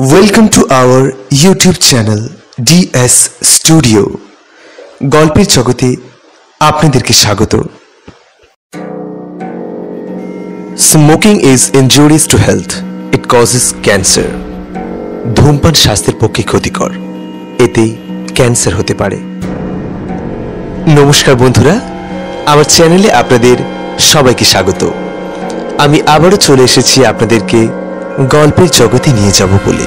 Welcome to our YouTube channel DS studio. গল্পের জগতে আপনাদেরকে স্বাগত। Smoking is injurious to health, it causes cancer. ধূমপান স্বাস্থ্যের পক্ষে ক্ষতিকর, এতে ক্যান্সার হতে পারে। নমস্কার বন্ধুরা, আমার চ্যানেলে আপনাদের সবাইকে স্বাগত। আমি আবারও চলে এসেছি আপনাদেরকে গল্পের জগতে নিয়ে যাব বলে।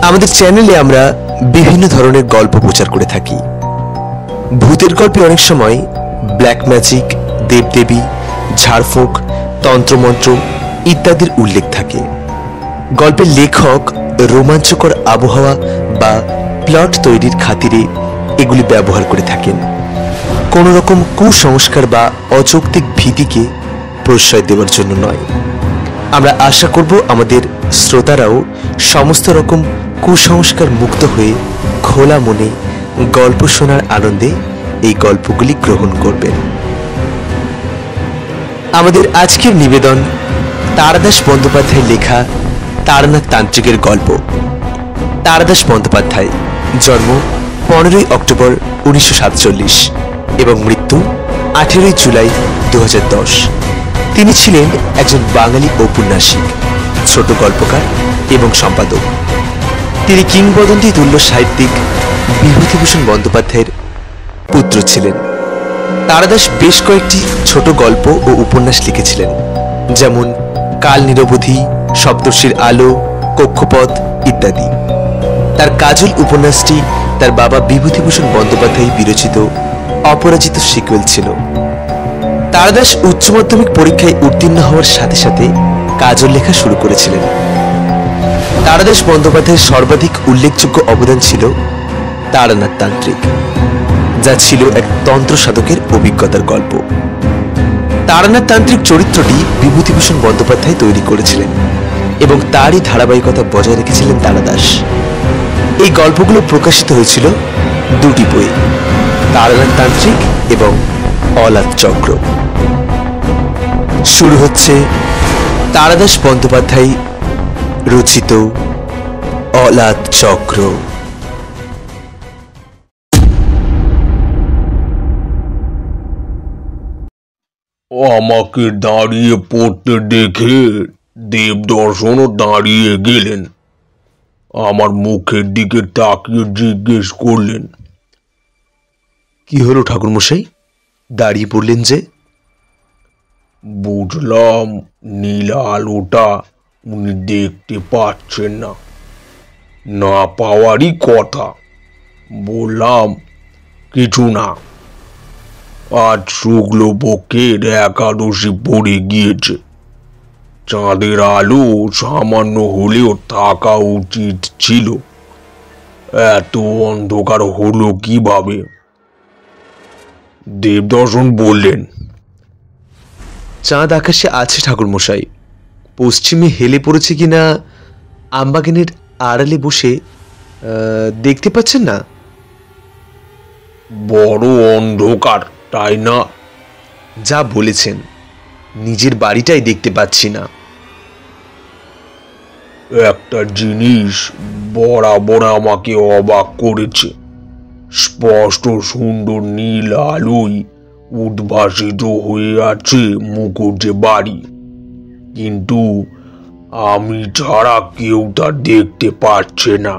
আমাদের চ্যানেলে আমরা বিভিন্ন ধরনের গল্প প্রচার করে থাকি। ভূতের গল্পে অনেক সময় ব্ল্যাক ম্যাজিক, দেবদেবী, ঝাড়ফুঁক, তন্ত্রমন্ত্র ইত্যাদির উল্লেখ থাকে। গল্পের লেখক রোমাঞ্চকর আবহাওয়া বা প্লট তৈরির খাতিরে এগুলি ব্যবহার করে থাকেন, কোনো রকম কুসংস্কার বা অযৌক্তিক ভীতিকে প্রশ্রয় দেওয়ার জন্য নয়। আমরা আশা করব আমাদের শ্রোতারাও সমস্ত রকম কুসংস্কার মুক্ত হয়ে খোলা মনে গল্প শোনার আনন্দে এই গল্পগুলি গ্রহণ করবেন। আমাদের আজকের নিবেদন তারাদাস বন্দ্যোপাধ্যায়ের লেখা তারানাথ তান্ত্রিকের গল্প। তারাদাস বন্দ্যোপাধ্যায় জন্ম 15ই অক্টোবর 1947 এবং মৃত্যু 18ই জুলাই 2010। তিনি ছিলেন একজন বাঙালি ঔপন্যাসিক, ছোট গল্পকার এবং সম্পাদক। তিনি কিংবদন্তি তুল্য সাহিত্যিক বিভূতিভূষণ বন্দ্যোপাধ্যায়ের পুত্র ছিলেন। তারাদাস বেশ কয়েকটি ছোট গল্প ও উপন্যাস লিখেছিলেন, যেমন কাল নিরবধি, সপ্তর্ষির আলো, কক্ষপথ ইত্যাদি। তার কাজল উপন্যাসটি তার বাবা বিভূতিভূষণ বন্দ্যোপাধ্যায় বিরচিত অপরাজিত সিকুয়েল ছিল। তারাদাস উচ্চ মাধ্যমিক পরীক্ষায় উত্তীর্ণ হওয়ার সাথে সাথে কাজল লেখা শুরু করেছিলেন। তারাদাস বন্দ্যোপাধ্যায়ের সর্বাধিক উল্লেখযোগ্য অবদান ছিল তারানাথ তান্ত্রিক, যা ছিল এক তন্ত্র সাধকের অভিজ্ঞতার গল্প। তারানাথ তান্ত্রিক চরিত্রটি বিভূতিভূষণ বন্দ্যোপাধ্যায় তৈরি করেছিলেন এবং তারই ধারাবাহিকতা বজায় রেখেছিলেন তারাদাস। এই গল্পগুলো প্রকাশিত হয়েছিল দুটি বই, তারানাথ তান্ত্রিক এবং অলাত চক্র। শুরু হচ্ছে তারাদাস বন্দ্যোপাধ্যায় রচিত অলাত চক্র। আমাকে দাঁড়িয়ে পড়তে দেখে দেবদর্শনও দাঁড়িয়ে গেলেন। আমার মুখের দিকে তাকিয়ে জিজ্ঞেস করলেন, কি হলো ঠাকুরমশাই, দাঁড়িয়ে পড়লেন যে? বুঝলাম নীল আলোটা উনি দেখতে পাচ্ছেন না, না পাওয়ারই কথা। বললাম, কিছু না, আজ শুক্লপক্ষের একাদশী পড়ে গিয়েছে। চাঁদের আলো সামান্য হলেও থাকা উচিত ছিল, এত অন্ধকার হলো কিভাবে? দেবদর্শন বললেন, চাঁদ আকাশে আছে ঠাকুরমশাই, পশ্চিমে হেলে পড়েছে কিনা আমবাগানের আড়ালে বসে দেখতে পাচ্ছেন না? বড় অন্ধকার, তাই না? যা বলেছেন, নিজের বাড়িটাই দেখতে পাচ্ছি না। একটা জিনিস বরাবর আমাকে অবাক করেছে। স্পষ্ট সুন্দর নীল আলোয় উদ্ভাসিত হয়ে আছে মুখোশে বাড়ি, কিন্তু আমি ছাড়া কেউ তা দেখতে পাচ্ছে না।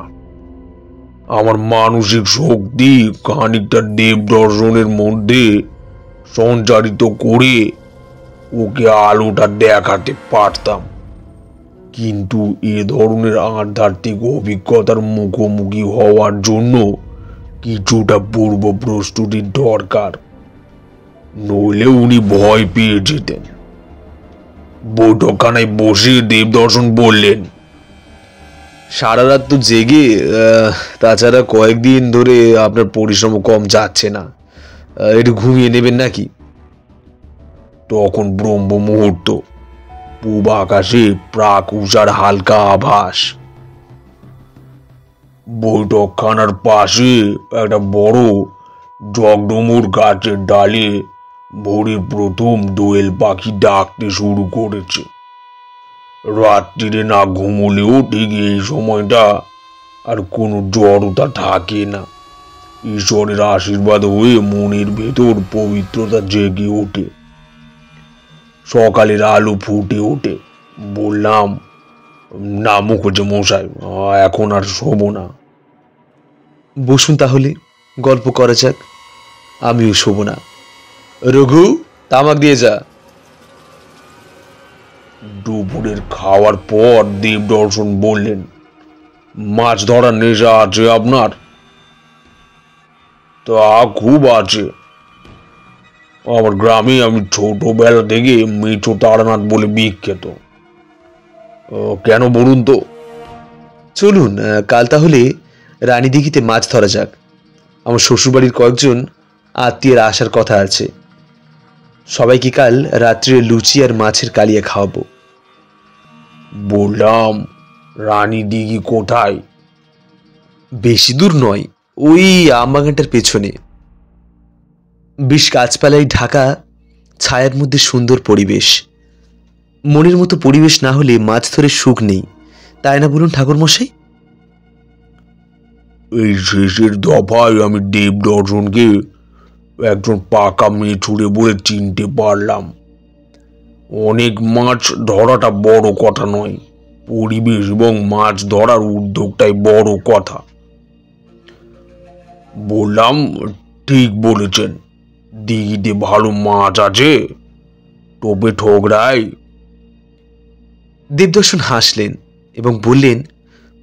আমার মানসিক শক্তি খানিকটা দেবদর্শনের মধ্যে সঞ্চারিত করে ওকে আলোটা দেখাতে পারতাম, কিন্তু এ ধরনের আধ্যাত্মিক অভিজ্ঞতার মুখোমুখি হওয়ার জন্য কিছুটা পূর্ব প্রস্তুতির দরকার, নইলে উনি ভয় পেয়ে যেতেন। বৈঠকখানায় বসে দেবদর্শন বললেন, সারা রাত তো জেগে, তাছাড়া কয়েকদিন ধরে আপনার পরিশ্রম কম যাচ্ছে না, একটু ঘুমিয়ে নেবেন নাকি? তখন ব্রহ্ম মুহূর্ত, পূব আকাশে প্রাক উষার হালকা আভাস। বৈঠকখানার পাশে একটা বড় জগডমুর গাছের ডালে ভোরের প্রথম দোয়েল পাখি ডাকতে শুরু করেছে। রাত্রিরে না ঘুমলেও ঠিক এই সময়টা আর কোনো জড়তা থাকে না। ঈশ্বরের আশীর্বাদ হয়ে মনের ভেতর পবিত্রতা জেগে ওঠে, সকালের আলো ফুটে ওঠে। বললাম, না মুখুজ্জে মশাই, এখন আর শোবো না। বসুন তাহলে, গল্প করা যাক। আমিও শোব না। রঘু, তামাক দিয়ে যা। দুপুরের খাওয়ার পর দেবদর্শন বললেন, মাছ ধরার নেশা আছে আপনার? তা খুব আছে। আমার গ্রামে আমি ছোটবেলা থেকে মিঠো তারানাথ বলে বিখ্যাত। কেন বলুন তো? চলুন, কাল তাহলে রানীদিঘিতে মাছ ধরা যাক। আমার শ্বশুরবাড়ির কয়েকজন আত্মীয়ের আসার কথা আছে। সবাইকে কাল রাত্রে লুচি আর মাছের কালিয়া খাওয়াবো। বললাম, রানীদিঘি কোথায়? বেশি দূর নয়, ওই আমবাগানটার পেছনে। বেশ গাছপালায় ঢাকা, ছায়ার মধ্যে সুন্দর পরিবেশ। মনের মতো পরিবেশ না হলে মাছ ধরে সুখ নেই, তাই না বলুন ঠাকুরমশাই? এই শেষের দফায় আমি দেবদর্শনকে একজন পাকা মেছুরে বলে চিনতে পারলাম। অনেক মাছ ধরাটা বড় কথা নয়, পরিবেশ এবং মাছ ধরার উদ্যোগটাই বড় কথা। বললাম, ঠিক বলেছেন। দিঘিতে ভালো মাছ আছে? টোপে ঠোকরায়? দেবদর্শন হাসলেন এবং বললেন,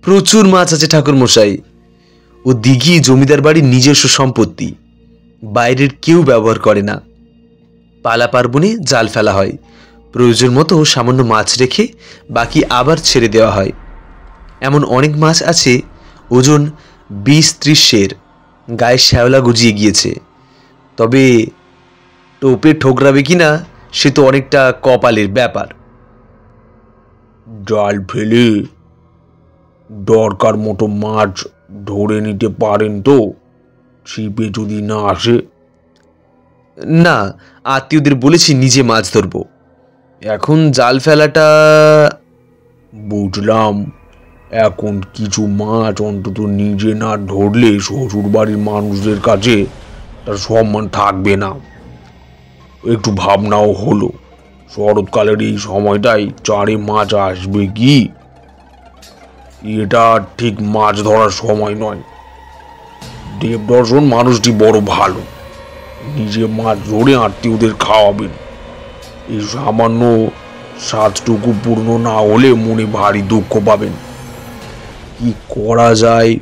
প্রচুর মাছ আছে ঠাকুরমশাই। ও দিঘি জমিদার বাড়ির নিজস্ব সম্পত্তি, বাইরের কেউ ব্যবহার করে না। পালা পার্বণে জাল ফেলা হয়, প্রয়োজন মতো সামান্য মাছ রেখে বাকি আবার ছেড়ে দেওয়া হয়। এমন অনেক মাছ আছে ওজন 20-30 সের, গায়ে শ্যাওলা গজিয়ে গিয়েছে। তবে টোপে ঠোকরাবে কিনা সে তো অনেকটা কপালের ব্যাপার। জাল ফেলে দরকার মতো মাছ ধরে নিতে পারেন তো? ছিপে যদি না আসে? না, আত্মীয়দের বলেছি নিজে মাছ ধরবো। এখন জাল ফেলাটা... বুঝলাম। এখন কিছু মাছ অন্তত নিজে না ধরলে শ্বশুর বাড়ির মানুষদের কাছে তার সম্মান থাকবে না। একটু ভাবনাও হলো, শরৎকালের এই সময়টাই চারে মাছ আসবে কি? এটা ঠিক মাছ ধরার সময় নয়। দেবদর্শন মানুষটি বড় ভালো, নিজে মাছ ধরে আত্মীয়দের খাওয়াবেন। এই সামান্য স্বাদটুকু পূর্ণ না হলে মনে ভারী দুঃখ পাবেন। কি করা যায়?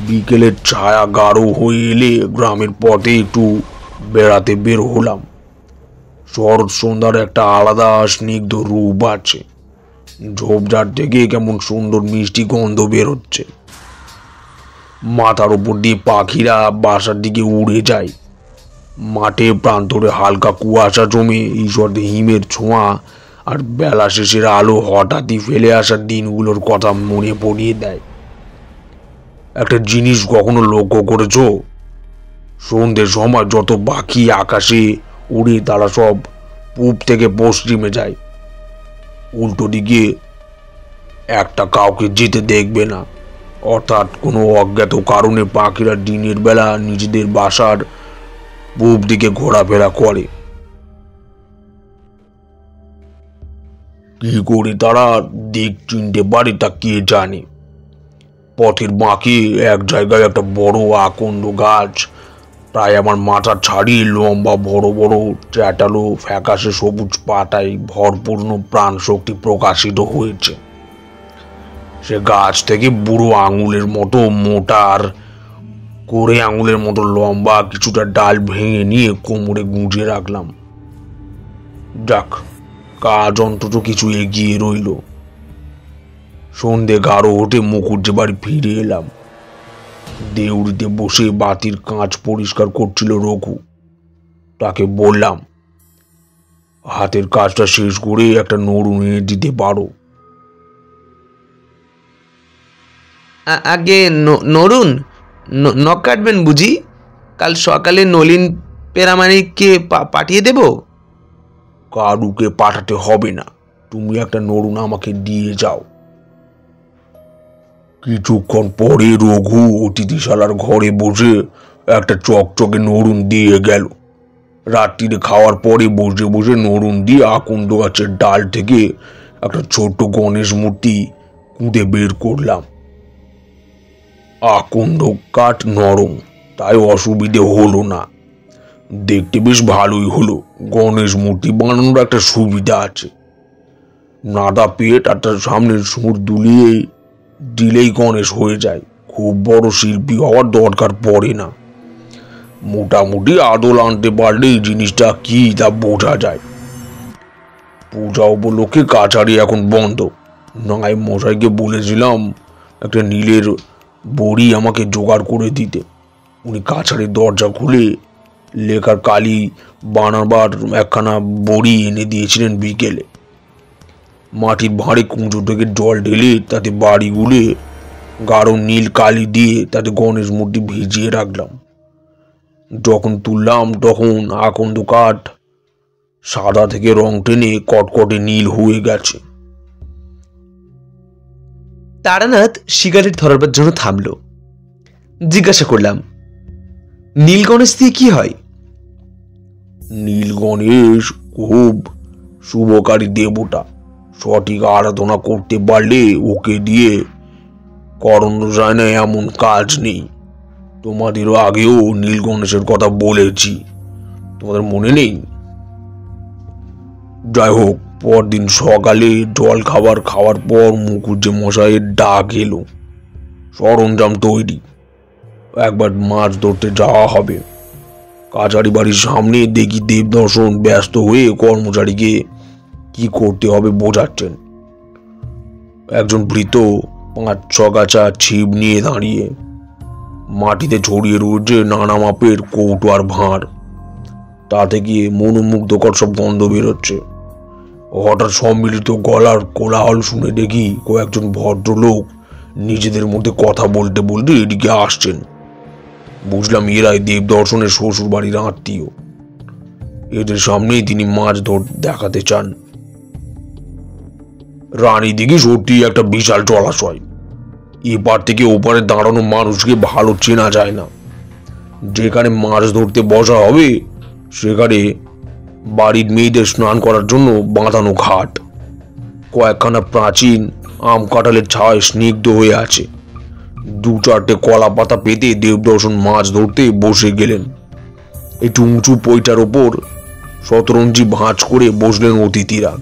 বিকেলের ছায়া গাঢ় হয়ে এলে গ্রামের পথে একটু বেড়াতে বের হলাম। শরৎ সন্ধ্যার একটা আলাদা স্নিগ্ধ রূপ আছে। ঝোপঝাড় থেকে কেমন সুন্দর মিষ্টি গন্ধ বেরোচ্ছে। মাথার উপর দিয়ে পাখিরা বাসার দিকে উড়ে যায়। মাঠে প্রান্তরে হালকা কুয়াশা জমে ঈশ্বর হিমের ছোঁয়া আর বেলা শেষের আলো হঠাৎই ফেলে আসা দিনগুলোর কথা মনে পড়িয়ে দেয়। একটা জিনিস কখনো লক্ষ্য করেছো? সন্ধ্যের সময় যত পাখি আকাশে উড়ে তারা সব পূব থেকে পশ্চিমে যায়। উল্টো দিকে একটা কাউকে যেতে দেখবে না। অর্থাৎ কোনো অজ্ঞাত কারণে পাখিরা দিনের বেলা নিজেদের বাসার পূব দিকে ঘোরাফেরা করে। কি করে তারা দিক চিনতে পারে তা কে জানে। পথের বাঁকে এক জায়গায় একটা বড় আকন্দ গাছ, প্রায় আমার মাথা ছাড়িয়ে লম্বা, বড় বড় চ্যাটালো ফ্যাকাশে সবুজ পাতায় ভরপূর্ণ প্রাণ শক্তি প্রকাশিত হয়েছে। সে গাছ থেকে বুড়ো আঙুলের মতো মোটা আর করে আঙুলের মতো লম্বা কিছুটা ডাল ভেঙে নিয়ে কোমরে গুঁজে রাখলাম। যাক, কাজ অন্তত কিছু এগিয়ে রইল। সন্ধে গাঢ় হতে মুখুজ্জে বাড়ি ফিরে এলাম। দেউড়িতে বসে বাতির কাঁচ পরিষ্কার করছিল রঘু। তাকে বললাম, হাতের কাজটা শেষ করে একটা নড়ু এনে দিতে পারো? আগে নড়ুন, নখ কাটবেন বুঝি? কাল সকালে নলিন পেরামানিককে পাঠিয়ে দেব। কারুকে পাঠাতে হবে না, তুমি একটা নড়ুন আমাকে দিয়ে যাও। কিছুক্ষণ পরে রঘু অতিথিশালার ঘরে বসে একটা চকচকে নড়ুন দিয়ে গেল। রাত্রিরে খাওয়ার পরে বসে বসে নড়ুন দিয়ে আকন্দ গাছের ডাল থেকে একটা ছোট্ট গণেশ মূর্তি কুঁদে বের করলাম। আকন্দ কাঠ নরম, তাই অসুবিধে হলো না। দেখতে বেশ ভালোই হলো। গণেশ মূর্তি বানানোর একটা সুবিধা আছে, নাদা পেট আর তার সামনের সুর দিলেই গণেশ হয়ে যায়। খুব বড় শিল্পী হওয়ার দরকার পড়ে না। মোটামুটি আদল আনতে পারলে এই জিনিসটা কি তা বোঝা যায়। পূজা উপলক্ষে কাছারি এখন বন্ধ। নাই মশাইকে বলেছিলাম একটা নীলের বড়ি আমাকে জোগাড় করে দিতে। উনি কাছারির দরজা খুলে লেখার কালি বানাবার একখানা বড়ি এনে দিয়েছিলেন বিকেলে। মাটির ভাঁড়ে কুঁজো থেকে জল ঢেলে তাতে বাড়ি গুলে গাঢ় নীল কালি দিয়ে তাতে গণেশ মূর্তি ভিজিয়ে রাখলাম। যখন তুললাম তখন আকন্দ কাঠ সাদা থেকে রং টেনে কটকটে নীল হয়ে গেছে। তারানাথ সিগারেট ধরাবার জন্য থামল। জিজ্ঞাসা করলাম, নীল গণেশ দিয়ে কি হয়? নীল গণেশ খুব শুভকারী দেবতা। সঠিক আরাধনা করতে পারলে ওকে দিয়ে করানো যায় না এমন কাজ নেই। তোমাদেরও আগেও নীল গণেশের কথা বলেছি, তোমাদের মনে নেই? যাই হোক, পরদিন সকালে জল খাওয়ার পর মুখুজ্জে মশাইয়ের ডাক এলো। সরঞ্জাম তৈরি, একবার মাছ ধরতে যাওয়া হবে। কাছারি বাড়ির সামনে দেখি দেবদর্শন ব্যস্ত হয়ে কর্মচারীকে কি করতে হবে বোঝাচ্ছেন। একজন ভৃত্য 5-6 গাছা ছিপ নিয়ে দাঁড়িয়ে। মাটিতে ছড়িয়ে রয়েছে নানা মাপের কৌটো আর ভাঁড়। তা থেকে মনোমুগ্ধকর সব গন্ধ বেরোচ্ছে। হঠাৎ সম্মিলিত গলার কোলাহল শুনে দেখি কয়েকজন ভদ্রলোক নিজেদের মধ্যে কথা বলতে বলতে এদিকে আসছেন। বুঝলাম এরাই দেবদর্শনের শ্বশুর বাড়ির আত্মীয়। এদের সামনেই তিনি মাছ দেখাতে চান। রানী দিঘি সত্যি একটা বিশাল জলাশয়। এপার থেকে ওপারে দাঁড়ানো মানুষকে ভালো চেনা যায় না। যেখানে মাছ ধরতে বসা হবে সেখানে বাড়ির মেয়েদের স্নান করার জন্য বাঁধানো ঘাট। কয়েকখানা প্রাচীন আম কাঁঠালের ছায় স্নিগ্ধ হয়ে আছে। 2-4টে কলা পাতা পেতে দেবদর্শন মাছ ধরতে বসে গেলেন। একটু উঁচু পইটার ওপর শতরঞ্জি ভাঁজ করে বসলেন অতিথিরা।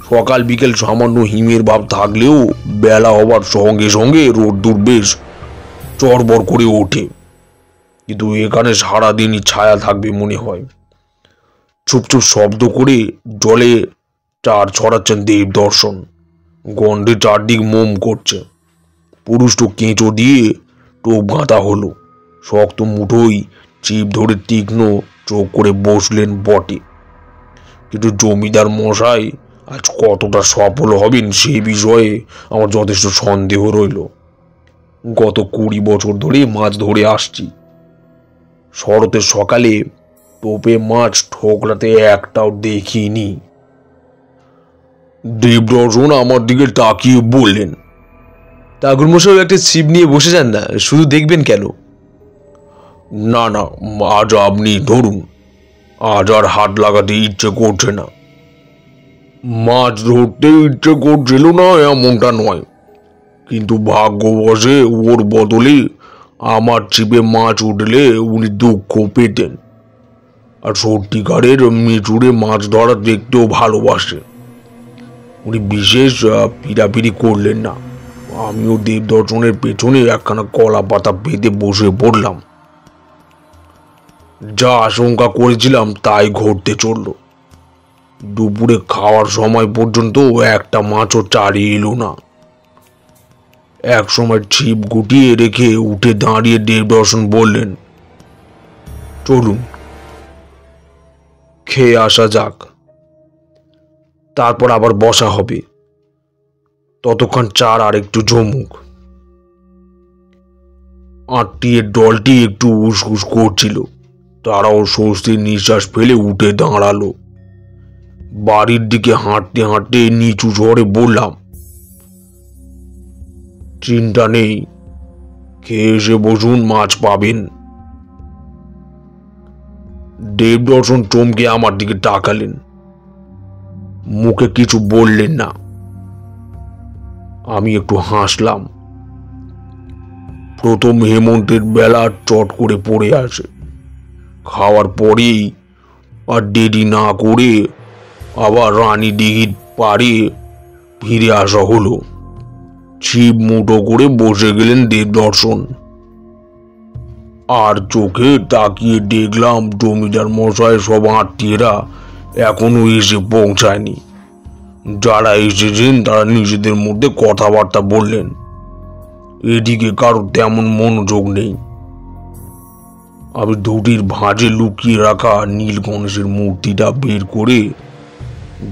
সকাল বিকেল সামান্য হিমের ভাব থাকলেও বেলা হবার সঙ্গে সঙ্গে রোদ্দুর বেশ চড়বড় করে ওঠে। কিন্তু এখানে সারাদিনই ছায়া থাকবে মনে হয়। চুপ চুপ শব্দ করে জলে চার ছড়াচ্ছেন দেবদর্শন। গন্ধে চারদিক মোম করছে। পুরুষটো কেঁচো দিয়ে টোপ গাঁথা হলো। শক্ত মুঠোই চিপ ধরে তীক্ষ্ণ চোখ করে বসলেন বটে, কিন্তু জমিদার মশাই আজ কতটা সফল হবেন সেই বিষয়ে আমার যথেষ্ট সন্দেহ রইল। গত 20 বছর ধরে মাছ ধরে আসছি। শরতের সকালে টোপে মাছ ঠোকরাতে একটাও দেখিনি। দেবদর্শন আমার দিকে তাকিয়ে বললেন, ঠাকুরমশাই একটা ছিপ নিয়ে বসে যান না, শুধু দেখবেন কেন? না না, আজ আপনি ধরুন। আজ আর হাত লাগাতে ইচ্ছে করছে না। মাছ ধরতে ইচ্ছে করছিল না এমনটা নয়, কিন্তু ভাগ্যবশে ওর বদলে আমার ছিপে মাছ উঠলে উনি দুঃখ পেতেন। আর সত্যিকারের মেচুরে মাছ ধরা দেখতেও ভালোবাসে। উনি বিশেষ পিড়াপিড়ি করলেন না। আমিও দেবদর্শনের পেছনে একখানা কলা পাতা পেতে বসে পড়লাম। যা আশঙ্কা করেছিলাম তাই ঘটতে চলল। দুপুরে খাওয়ার সময় পর্যন্ত একটা মাছও চারি এলো না। এক সময় ছিপ গুটিয়ে রেখে উঠে দাঁড়িয়ে দেবদর্শন বললেন, চলুন খেয়ে আসা যাক, তারপর আবার বসা হবে। ততক্ষণ চার আর একটু জমুক। আত্মীয়ের দলটি একটু উসকুস করছিল। তারাও স্বস্তির নিঃশ্বাস ফেলে উঠে দাঁড়ালো। বাড়ির দিকে হাঁটতে হাঁটতে নিচু স্বরে বললাম, চিন্তা নেই, খেয়ে এসে বসুন, মাছ পাবেন। দেবদর্শন চমকে আমার দিকে তাকালেন, মুখে কিছু বললেন না। আমি একটু হাসলাম। প্রথম হেমন্তের বেলা চট করে পড়ে আসে। খাওয়ার পরেই আর দেরি না করে আবার রানী দিঘির পাড়ে ফিরে আসা হলো। ছিপ মুঠো করে বসে গেলেন দেবদর্শন। আর চোখে তাকিয়ে দেখলাম জমিদার মশাই সব আত্মীয়রা এখনো এসে পৌঁছায়নি। যারা এসেছেন তারা নিজেদের মধ্যে কথাবার্তা বললেন। এদিকে কারো তেমন মনোযোগ নেই। আমি ধুতির ভাঁজে লুকিয়ে রাখা নীল গণেশের মূর্তিটা বের করে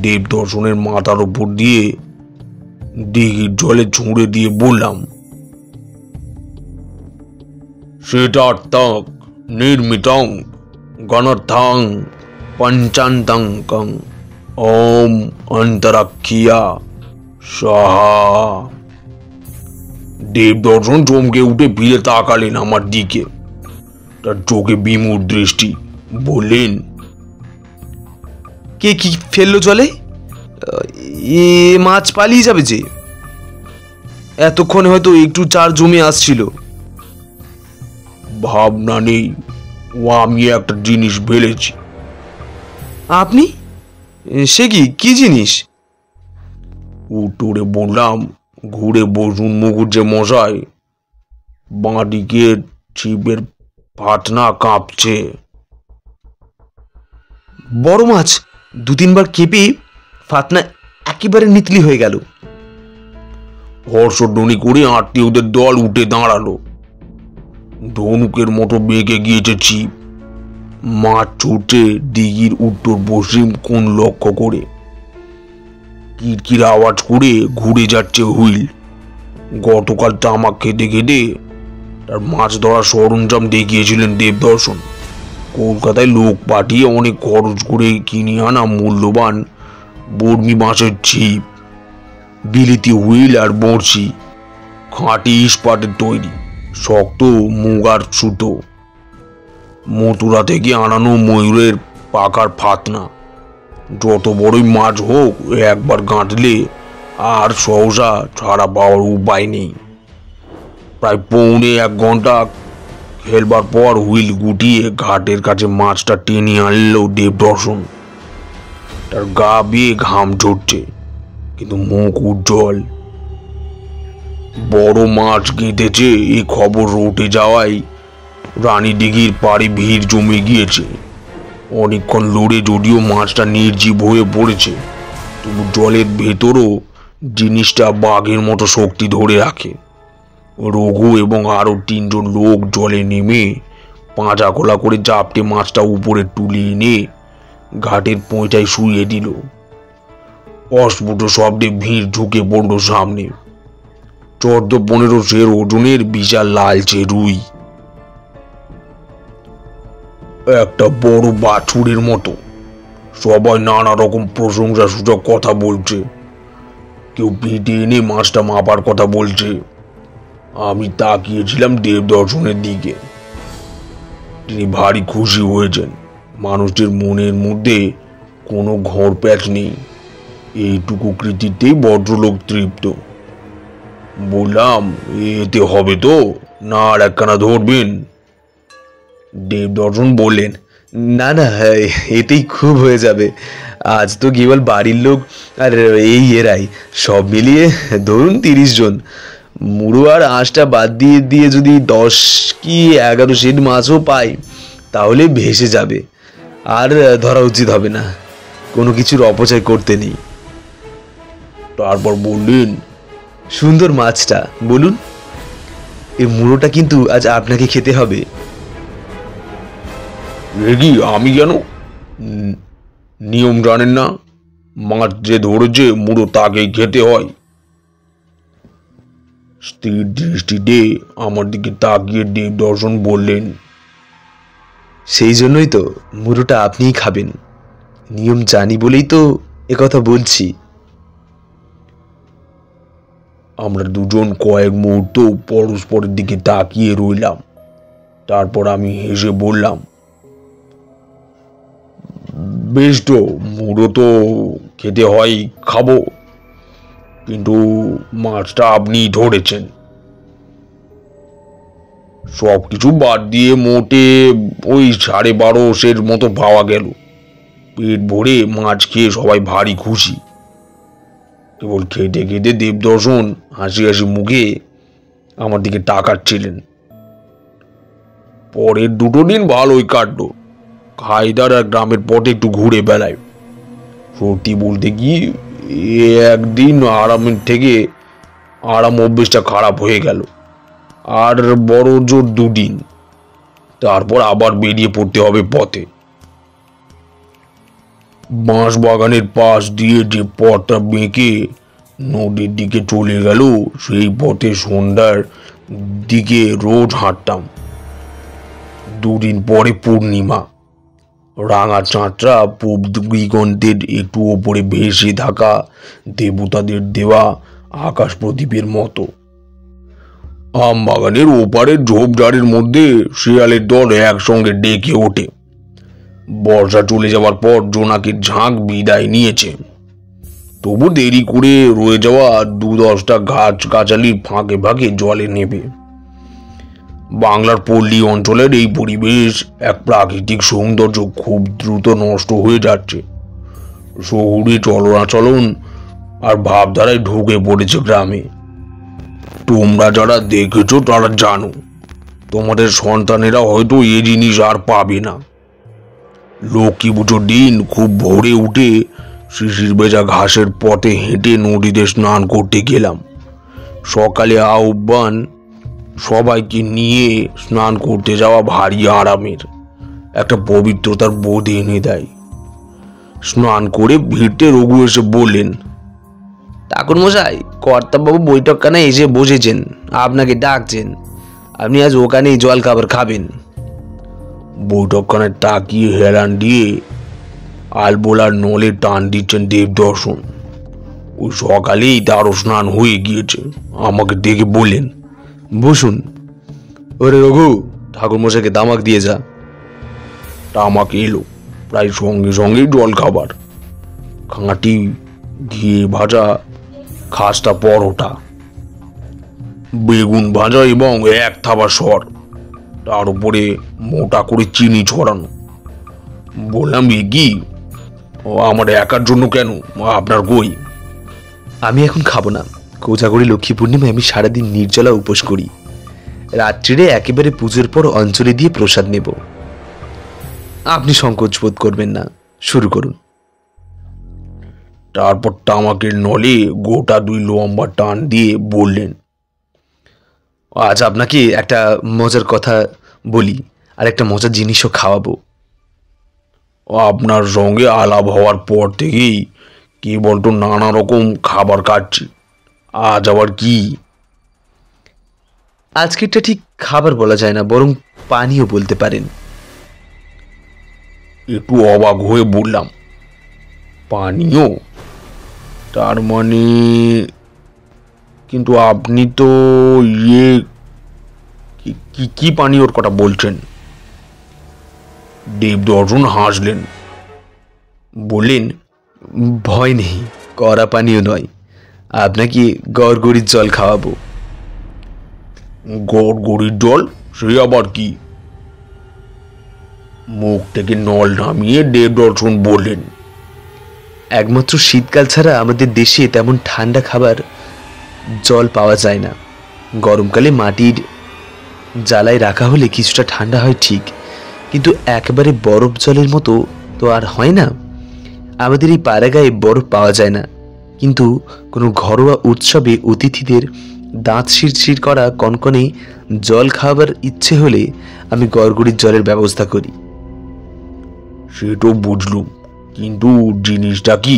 দেবদর্শনের মাথার উপর দিয়ে দিঘির জলে ছুঁড়ে দিয়ে বললাম, সেটার্থং নির্মিতং গণর্থং পঞ্চান্তং ওম অন্তরাক্ষিয়া সাহা। দেবদর্শন চমকে উঠে ফিরে তাকালেন আমার দিকে। তার চোখে বিমূঢ় দৃষ্টি। বললেন, কে কি ফেললো জলে? এ মাছ পালিয়ে যাবে যে। এতক্ষণে হয়তো একটু চার জমে আসছিল। ভাবনা নেই, ও আমি একটা জিনিস ফেলেছি। আপনি? সে কি জিনিস? উত্তরে বললাম, ঘুরে বসুন মুখুজ্জে মশাই, বাঁদিকে ছিপের ফাতনা কাঁপছে। বড় মাছ। দু তিনবার কেঁপে ফাতনা একেবারে নিতলি হয়ে গেল। হর্ষধ্বনি করে আত্মীয়দের দল উঠে দাঁড়ালো। ধনুকের মতো বেঁকে গিয়েছে ছিপ। মাছ ছুটে দিঘির উত্তর পশ্চিম কোণ লক্ষ্য করে। কিরকির আওয়াজ করে ঘুরে যাচ্ছে হুইল। গতকাল তামাক খেতে খেতে তার মাছ ধরার সরঞ্জাম দেখিয়েছিলেন দেবদর্শন। কলকাতায় লোক পাঠিয়ে অনেক খরচ করে কিনে আনা মূল্যবান বর্মি মাছের ছিপ, বিলিতি হুইল আর বড়শি, খাঁটি ইস্পাতের তৈরি, শক্ত মুগার সুতো, মথুরা থেকে আনানো ময়ূরের পাকার ফাতনা। যত বড়ই মাছ হোক, একবার গাঁটলে আর সহসা ছাড়া পাওয়ার উপায় নেই। প্রায় পৌনে 1 ঘন্টা খেলবার পর হুইল গুটিয়ে ঘাটের কাছে মাছটা টেনে আনলো দেবদর্শন। তার গা বেয়ে ঘাম ঝরছে, কিন্তু মুখ উজ্জ্বল। বড় মাছ গেঁথেছে এই খবর রটে যাওয়ায় রানী দিঘির পাড়ে ভিড় জমে গিয়েছে। অনেকক্ষণ লড়ে যদিও মাছটা নির্জীব হয়ে পড়েছে, তবু জলের ভেতরও জিনিসটা বাঘের মতো শক্তি ধরে রাখে। রঘু এবং আরো 3 জন লোক জলে নেমে পাঁজা খোলা করে জাপটে মাছটা উপরে তুলে এনে ঘাটের পৌঁছায় শুইয়ে দিল। অস্ফুট শব্দে ভিড় ঝুঁকে পড়ল সামনে। 14-15 সের ওজনের বিশাল লালচে রুই, একটা বড় বাছুরের মতো। সবাই নানা রকম প্রশংসা সূচক কথা বলছে। কেউ পিঠে এনে মাছটা মাপার কথা বলছে। আমি তাকিয়েছিলাম দেবদর্শনের দিকে। তিনি ভারী খুশি হয়েছেন। মানুষটির মনের মধ্যে কোনো ঘর প্যাচ নেই। এইটুকু কৃতিত্বেই ভদ্রলোক তৃপ্ত। বললাম, এতে হবে তো, না আর একখানা ধরবেন? দেবদর্শন বললেন, না না, এতেই খুব হয়ে যাবে। আজ তো কেবল বাড়ির লোক আর এই এরাই, সব মিলিয়ে ধরুন 30 জন। মুড়ো আর আঁশটা বাদ দিয়ে দিয়ে যদি 10 কি 11 সেট মাছও পাই, তাহলে ভেসে যাবে। আর ধরা উচিত হবে না। কোনো কিছুর অপচয় করতে নেই। তারপর বললেন, সুন্দর মাছটা বলুন, এর মুড়োটা কিন্তু আজ আপনাকে খেতে হবে। রেগি আমি কেন? নিয়ম জানেন না? মাছ যে ধরেছে মুড়ো তাকেই খেতে হয়। স্থির দৃষ্টিতে আমার দিকে তাকিয়ে দেবদর্শন বললেন, সেই জন্যই তো মুড়োটা আপনিই খাবেন। নিয়ম জানি বলেই তো একথা বলছি। আমরা দুজন কয়েক মুহূর্ত পরস্পরের দিকে তাকিয়ে রইলাম। তারপর আমি হেসে বললাম, বেশ তো, মুড়ো তো খেতে হয়, খাবো, কিন্তু মাছটা আপনি ধরেছেন। সব কিছু বাদ দিয়ে মোটে ওই 12.5 মতো পাওয়া গেল। পেট ভরে মাছ খেয়ে সবাই ভারী খুশি। কেবল খেতে খেতে দেবদর্শন হাসি হাসি মুখে আমার দিকে তাকাচ্ছিলেন। পরের 2 দিন ভালোই কাটলো। খাইদার আর গ্রামের পথে একটু ঘুরে বেড়ায়। সত্যি বলতে কি, একদিন আরামের থেকে আরাম অভ্যেসটা খারাপ হয়ে গেল। আর বড় জোর 2 দিন, তারপর আবার বেরিয়ে পড়তে হবে পথে। বাঁশ বাগানের পাশ দিয়ে যে পথটা বেঁকে নদীর দিকে চলে গেল, সেই পথে সন্ধ্যার দিকে রোজ হাঁটতাম। 2 দিন পরে পূর্ণিমা। রাঙা চাঁদটা পূব দিগন্তের একটু ওপরে ভেসে থাকা দেবতাদের দেওয়া আকাশ প্রদীপের মতো। আম বাগানের ওপারের ঝোপঝাড়ের মধ্যে শিয়ালের দল একসঙ্গে ডেকে ওঠে। বর্ষা চলে যাওয়ার পর জোনাকির ঝাঁক বিদায় নিয়েছে। তবু দেরি করে রয়ে যাওয়া 2-10টা গাছ গাছালির ফাঁকে ফাঁকে জলে নেবে। বাংলার পল্লী অঞ্চলের এই পরিবেশ, এক প্রাকৃতিক সৌন্দর্য খুব দ্রুত নষ্ট হয়ে যাচ্ছে। শহুরে চলনাচলন আর ভাবধারায় ঢুকে পড়েছে গ্রামে। তোমরা যারা দেখেছো তারা জানো, তোমাদের সন্তানেরা হয়তো এ জিনিস আর পাবে না। লক্ষ্মী পুজোর দিন খুব ভোরে উঠে শিশির ভেজা ঘাসের পথে হেঁটে নদীতে স্নান করতে গেলাম। সকালে আহ্বান, সবাইকে নিয়ে স্নান করতে যাওয়া ভারী আরামের, একটা পবিত্রতার বোধ এনে দেয়। স্নান করে ভিড়তে রঘু এসে বললেন, ঠাকুর মশাই, কর্তাবাবু বৈঠকখানায় এসে বসেছেন, আপনাকে ডাকছেন। আপনি আজ ওখানেই জল খাবার খাবেন। বৈঠকখানায় তাকিয়ে হেলান দিয়ে আলবোলার নলে টান দিচ্ছেন দেবদর্শন। ওই সকালেই তারও স্নান হয়ে গিয়েছে। আমাকে দেখে বললেন, বসুন। ওরে রঘু, ঠাকুর মশাইকে তামাক দিয়ে যা। তামাক এলো, প্রায় সঙ্গে সঙ্গেই জল খাবার। খাঁটি ঘিয়ে ভাজা খাস্তা পরোটা, বেগুন ভাজা এবং 1 থাবা সর, তার উপরে মোটা করে চিনি ছড়ানো। বললাম, এ কি, আমার একার জন্য কেন, আপনার কই? আমি এখন খাবো না। কোজাগরি লক্ষ্মী পূর্ণিমায় আমি সারাদিন নির্জলা উপোস করি। রাত্রিরে একেবারে পুজোর পর অঞ্জলি দিয়ে প্রসাদ নেব। আপনি সংকোচ বোধ করবেন না, শুরু করুন। তারপর তামাকের নলে গোটা 2 লম্বা টান দিয়ে বললেন, আজ আপনাকে একটা মজার কথা বলি, আর একটা মজার জিনিসও খাওয়াবো। আপনার সঙ্গে আলাপ হওয়ার পর থেকেই কেবল তো নানা রকম খাবার খাচ্ছি, আজ আবার কি? আজকেরটা ঠিক খাবার বলা যায় না, বরং পানীয় বলতে পারেন। একটু অবাক হয়ে বললাম, পানীয়? তার মানে, কিন্তু আপনি তো ইয়ে কি পানীয়র কথা বলছেন? দেবদর্শন হাসলেন, বললেন, ভয় নেই, কড়া পানীয় নয়, আপনাকে গড়গড়ির জল খাওয়াবো। গড়গড়ির জল? সে আবার কি? মুখ থেকে নল নামিয়ে দেবদর্শন বললেন, একমাত্র শীতকাল ছাড়া আমাদের দেশে তেমন ঠান্ডা খাবার জল পাওয়া যায় না। গরমকালে মাটির জ্বালায় রাখা হলে কিছুটা ঠান্ডা হয় ঠিক, কিন্তু একেবারে বরফ জলের মতো তো আর হয় না। আমাদের এই পাড়াগায়ে বরফ পাওয়া যায় না, কিন্তু কোনো ঘরোয়া উৎসবে অতিথিদের দাঁত শিরশির করা কনকনে জল খাওয়াবার ইচ্ছে হলে আমি গড়গড়ির জলের ব্যবস্থা করি। সে তো বুঝলুম, কিন্তু জিনিসটা কি?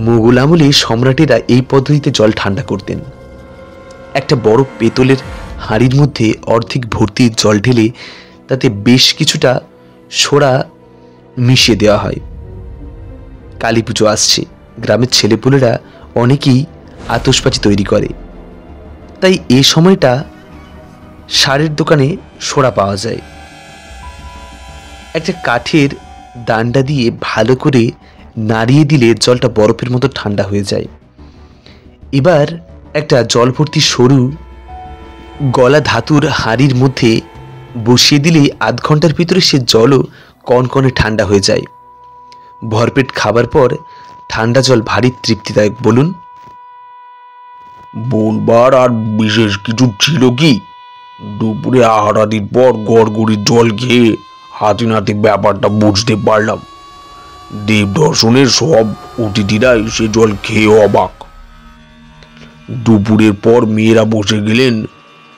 মুঘল আমলে সম্রাটেরা এই পদ্ধতিতে জল ঠান্ডা করতেন। একটা বড় পেতলের হাঁড়ির মধ্যে অর্ধেক ভর্তি জল ঢেলে তাতে বেশ কিছুটা সোডা মিশিয়ে দেওয়া হয়। কালী পুজো আসছে, গ্রামের ছেলেপুলেরা অনেকেই আতশবাজি তৈরি করে, তাই এই সময়টা সারের দোকানে সোড়া পাওয়া যায়। একটা কাঠের ডান্ডা দিয়ে ভালো করে নাড়িয়ে দিলে জলটা বরফের মতো ঠান্ডা হয়ে যায়। এবার একটা জল ভর্তি সরু গলা ধাতুর হাঁড়ির মধ্যে বসিয়ে দিলেই আধ ঘন্টার ভিতরে সে জলও কনকনে ঠান্ডা হয়ে যায়। ভরপেট খাবার পর ঠান্ডা জল ভারী তৃপ্তিদায়ক। বলুন। বলবার আর বিশেষ কিছু ছিল কি? দুপুরে আহারাদির পর গড়গড়ির জল খেয়ে হাতে নাতে ব্যাপারটা বুঝতে পারলাম। দেবদর্শনের সব অতিথিরাই সে জল খেয়ে অবাক। দুপুরের পর মেয়েরা বসে গেলেন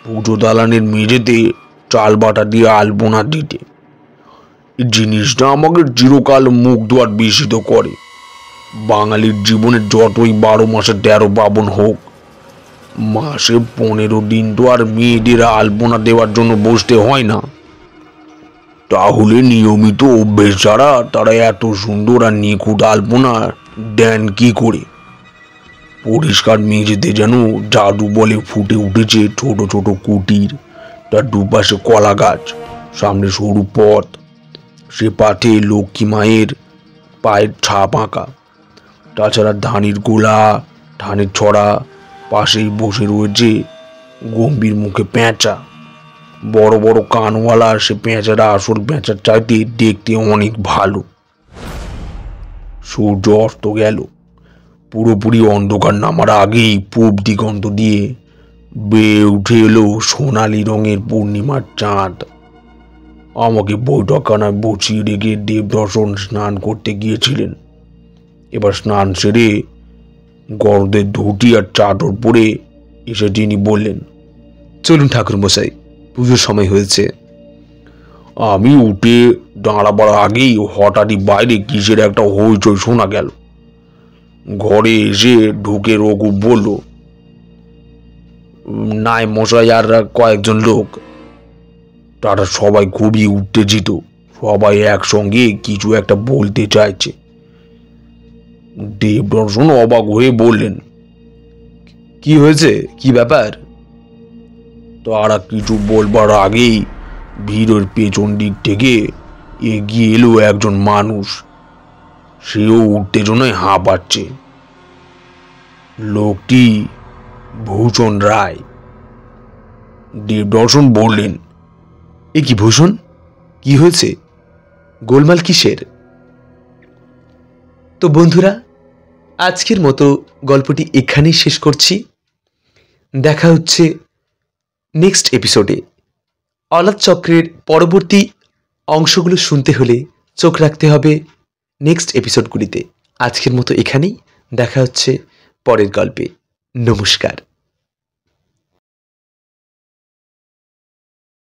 পুজো দালানের মেঝেতে চাল বাটা দিয়ে আলপনা দিতে। এই জিনিসটা আমাকে চিরকাল মুগ্ধ আর বিস্মিত করে। বাঙালির জীবনে যতই 12 মাসে 13 পার্বণ হোক, মাসে 15 দিন তো আর মেয়েদের আলপনা দেওয়ার জন্য বসতে হয় না। তাহলে নিয়মিত অভ্যেস ছাড়া তারা এত সুন্দর আর নিখুঁত আলপনা দেন কি করে? পরিষ্কার মেঝেতে যেন জাদু বলে ফুটে উঠেছে ছোট ছোট কুটির, তার দুপাশে কলা গাছ, সামনে সরু পথ, সে পাথে লক্ষ্মী মায়ের পায়ের ছাপ আঁকা। তাছাড়া ধানের গোলা, ধানের ছড়া, পাশেই বসে রয়েছে গম্ভীর মুখে পেঁচা। বড় বড় কানওয়ালা সে পেঁচারা আসল পেঁচার চাইতে দেখতে অনেক ভালো। সূর্য অস্ত গেল। পুরোপুরি অন্ধকার নামার আগেই পূব দিগন্ত দিয়ে বেয়ে উঠে এলো সোনালি রঙের পূর্ণিমার চাঁদ। আমাকে বৈঠকখানায় বসিয়ে রেখে দেবদর্শন স্নান করতে গিয়েছিলেন। এবার স্নান সেরে গরদের ধুতি আর চাদর পরে এসে তিনি বললেন, চলুন ঠাকুর মশাই, পুজোর সময় হয়েছে। আমি উঠে দাঁড়াবার আগেই হঠাৎই বাইরে কিসের একটা হইচই শোনা গেল। ঘরে এসে ঢুকে রঘু বলল, নাই মশাই আর কয়েকজন লোক। তারা সবাই খুবই উত্তেজিত, সবাই একসঙ্গে কিছু একটা বলতে চাইছে। দেবদর্শন অবাক হয়ে বললেন, কি হয়েছে, কি ব্যাপার? তারা কিছু বলবার আগেই ভিড়ের পেছন দিক থেকে এগিয়ে এলো একজন মানুষ। সেও উত্তেজনায় হাঁপাচ্ছে। লোকটি ভূষণ রায়। দেবদর্শন বললেন, এ কি ভূষণ, কি হয়েছে, গোলমাল কিসের? তো বন্ধুরা, আজকের মতো গল্পটি এখানেই শেষ করছি। দেখা হচ্ছে নেক্সট এপিসোডে। অলাদ চক্রের পরবর্তী অংশগুলো শুনতে হলে চোখ রাখতে হবে নেক্সট এপিসোডগুলিতে। আজকের মতো এখানেই, দেখা হচ্ছে পরের গল্পে। নমস্কার।